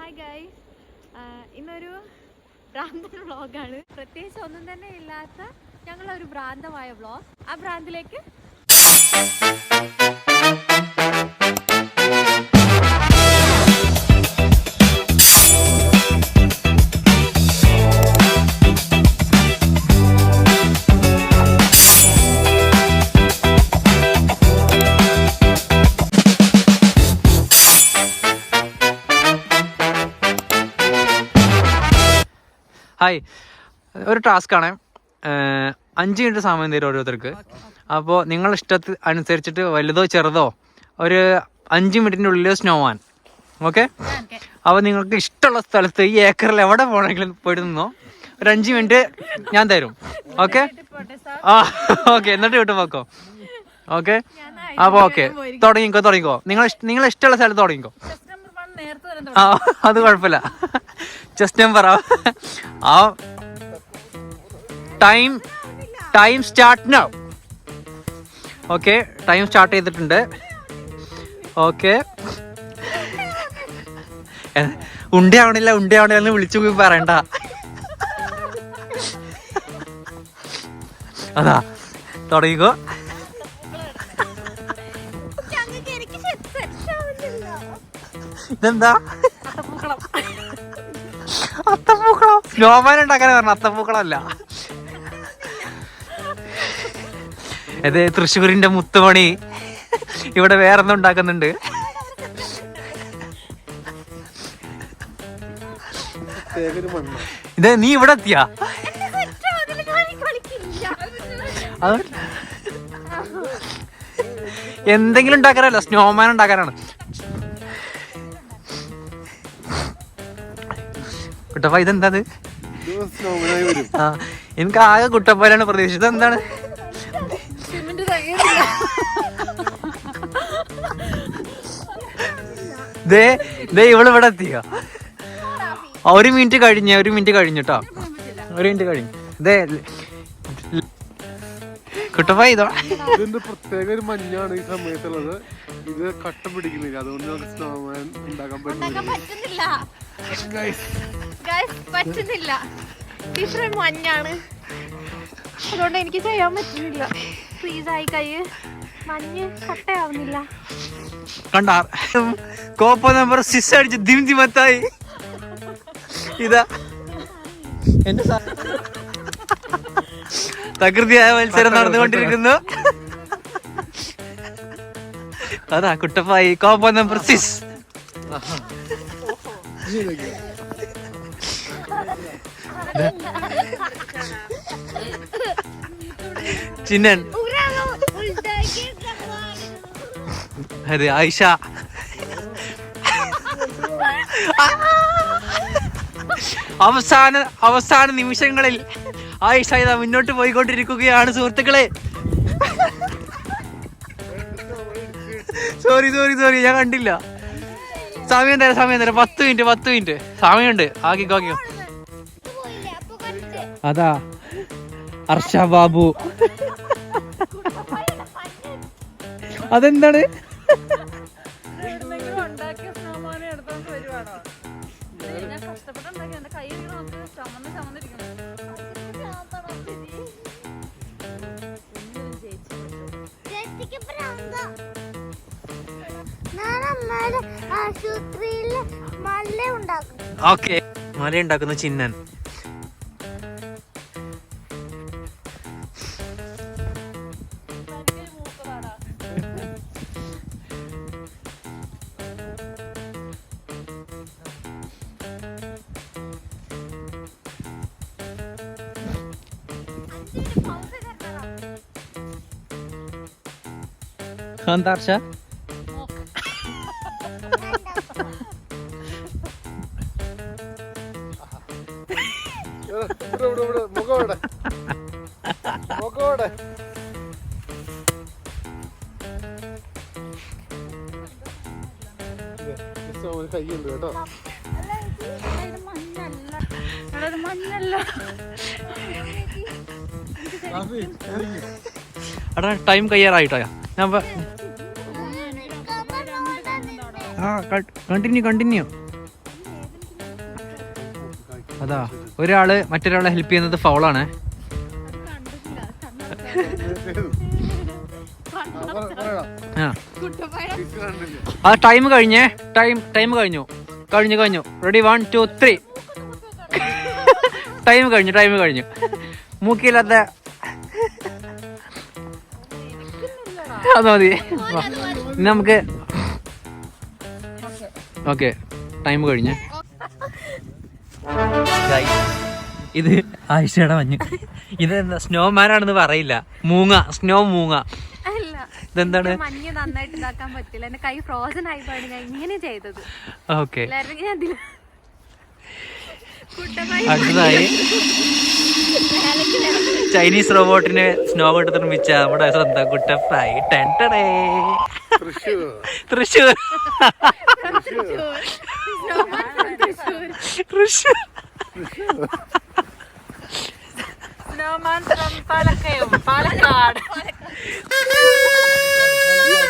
Hi guys, ഇന്നൊരു ഭ്രാന്തൻ വ്ളോഗാണ്. പ്രത്യേകിച്ച് ഒന്നും തന്നെ ഇല്ലാത്ത ഞങ്ങളൊരു ഭ്രാന്തമായ വ്ളോഗ്. ആ ഭ്രാന്തിലേക്ക് ഹായ്, ഒരു ടാസ്ക്കാണ്. 5 മിനിറ്റ് സമയം തരും ഓരോരുത്തർക്ക്. അപ്പോൾ നിങ്ങളുടെ ഇഷ്ടത്തിൽ അനുസരിച്ചിട്ട് വലുതോ ചെറുതോ ഒരു 5 മിനിറ്റിൻ്റെ ഉള്ളിൽ സ്നോവാൻ. ഓക്കെ? അപ്പോൾ നിങ്ങൾക്ക് ഇഷ്ടമുള്ള സ്ഥലത്ത് ഈ ഏക്കറിൽ എവിടെ പോകണമെങ്കിലും പോയിട്ട് നിന്നോ. ഒരു 5 മിനിറ്റ് ഞാൻ തരും. ഓക്കെ? ഓക്കെ, എന്നിട്ട് വിട്ടു പോക്കോ. ഓക്കെ? അപ്പോൾ ഓക്കെ, തുടങ്ങിക്കോ. നിങ്ങൾ ഇഷ്ടമുള്ള സ്ഥലത്ത് തുടങ്ങിക്കോ. ആ, അത് കുഴപ്പമില്ല. ജസ്റ്റ് നമ്പർ ആ time start now. Okay, time start ചെയ്തിട്ടുണ്ട്. ഓക്കെ, ഉണ്ടയാവണില്ല എന്ന് വിളിച്ചു പോയി പറയണ്ട. അതാ തുടങ്ങിക്കോ. ഇതെന്താ? അത്തപ്പൂക്കളം. സ്നോമാൻ ഉണ്ടാക്കാൻ പറഞ്ഞു, അത്തപ്പൂക്കളമല്ല. ഇത് തൃശ്ശൂരിന്റെ മുത്തുമണി ഇവിടെ വേറെന്തും ഉണ്ടാക്കുന്നുണ്ട്. ഇത് നീ ഇവിടെ എത്തിയാ? എന്തെങ്കിലും ഉണ്ടാക്കാനല്ല, സ്നോമാൻ ഉണ്ടാക്കാനാണ്. കുട്ടപ്പ, ഇതെന്താ? എനിക്ക് ആകെ കുട്ടപ്പനാണ് പ്രതീക്ഷിച്ചത്. എന്താണ്? ഇവള് ഇവിടെ എത്തിയോ? 1 മിനിറ്റ് കഴിഞ്ഞിട്ടോ. 1 മിനിറ്റ് കഴിഞ്ഞു. ഇതേ കുട്ടപ്പ, ഇതോ ഇതിന്റെ പ്രത്യേക ഒരു മഞ്ഞാണ് ഈ സമയത്തുള്ളത്. ഇത് കട്ട പിടിക്കുന്നില്ല, അതുകൊണ്ട് നമുക്ക് സ്നോമാൻ ഉണ്ടാക്കാൻ പറ്റുന്നില്ല. ഡിഫറെന്റ് മഞ്ഞാണ്, അതുകൊണ്ട് എനിക്ക് ചെയ്യാൻ പറ്റുന്നില്ല. ഫ്രീസായി കൈ, മഞ്ഞ് കട്ടയാവുന്നില്ല. കണ്ട കോപ്പ നമ്പർ 6 അടിച്ച് ദിമത്തായി. ഇതാ എന്റെ തകൃതിയായ മത്സരം നടന്നുകൊണ്ടിരിക്കുന്നു. അതാ കുട്ടപ്പായി, കോപ്പ നമ്പർ 6. ചിന്നൻ, അതെ ആയിഷ. അവസാന നിമിഷങ്ങളിൽ ആയിഷ ഇതാ മുന്നോട്ട് പോയിക്കൊണ്ടിരിക്കുകയാണ് സുഹൃത്തുക്കളെ. സോറി, ഞാൻ കണ്ടില്ല. സമയം തരാം. 10 മിനിറ്റ് സമയമുണ്ട്. ആക്കിക്കോ. അതാ അർഷ ബാബു. അതെന്താണ്? ഓക്കെ, മല ഉണ്ടാക്കുന്ന ചിന്നൻ. എന്താ ഹർഷ? കയ്യുണ്ട് കേട്ടോ. എടാ, ടൈം കഴിയാറായിട്ടോ. ഞാൻ കണ്ടിന്യൂ. അതാ ഒരാള് മറ്റൊരാളെ ഹെൽപ്പ് ചെയ്യുന്നത് ഫൗളാണ്. ആ ടൈം കഴിഞ്ഞേ, ടൈം കഴിഞ്ഞു. റെഡി 1 2 3. ടൈം കഴിഞ്ഞു. മൂക്കില്ലാത്ത അത് മതി. നമുക്ക് ഓക്കെ, ടൈം കഴിഞ്ഞ്. ഇത് ആയിഷയുടെ മഞ്ഞ്. ഇത് സ്നോമാനാണെന്ന് പറയില്ല, സ്നോ മൂങ്ങ. ഇതെന്താണ്? മഞ്ഞ് നന്നായിട്ട് ഇതാക്കാൻ പറ്റില്ല, എന്റെ കൈ ഫ്രോസൺ ആയി പോയി ഞാൻ ഇങ്ങനെ ചെയ്തത്. ഓക്കെ, അടുത്തതായി ചൈനീസ് റോബോട്ടിന് സ്നോ കൊണ്ട് നിർമ്മിച്ച നമ്മുടെ സ്വന്തം Kuttappayi. Thrissur.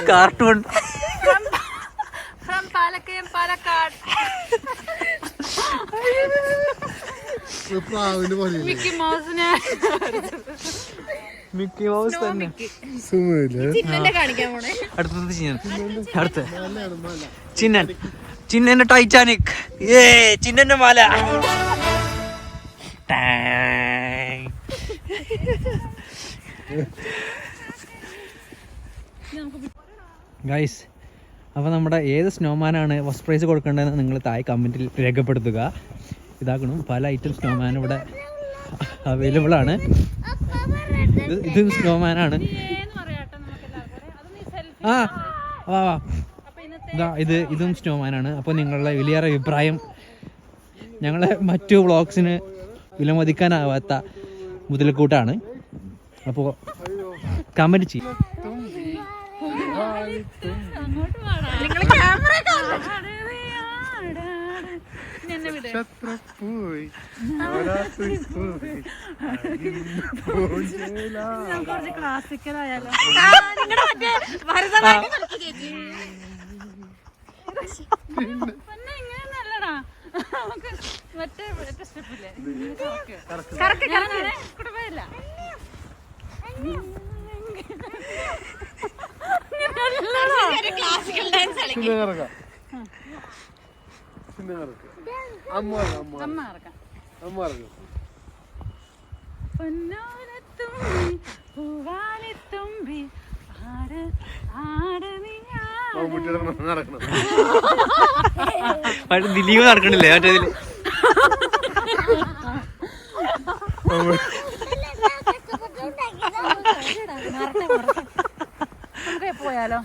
Cartoon Palakkad. Mickey mouse തന്നെ. അടുത്തത് ചിന്നന്റെ ടൈറ്റാനിക്. ചിന്നന്റെ മാല. ഗൈസ്, അപ്പോൾ നമ്മുടെ ഏത് സ്നോമാനാണ് ഫസ്റ്റ് പ്രൈസ് കൊടുക്കേണ്ടതെന്ന് നിങ്ങൾ താഴെ കമൻറ്റിൽ രേഖപ്പെടുത്തുക. ഇതാക്കണം, പല ഐറ്റം സ്നോമാൻ ഇവിടെ അവൈലബിൾ ആണ്. ഇത് സ്നോമാനാണ്. ഇതും സ്നോമാനാണ്. അപ്പോൾ നിങ്ങളുടെ വലിയൊരു അഭിപ്രായം, ഞങ്ങളെ മറ്റു വ്ളോഗ്സിന് വിലമതിക്കാനാവാത്ത മുതൽക്കൂട്ടാണ്. അപ്പോൾ കമൻറ്റ് ചെയ്യും. ക്ലാസിക്കലായാലോ? ക്ലാസിക്കൽ ഡാൻസ് ദിലീപ് നടക്കണില്ലേ മറ്റേതില്? പോയാലോ?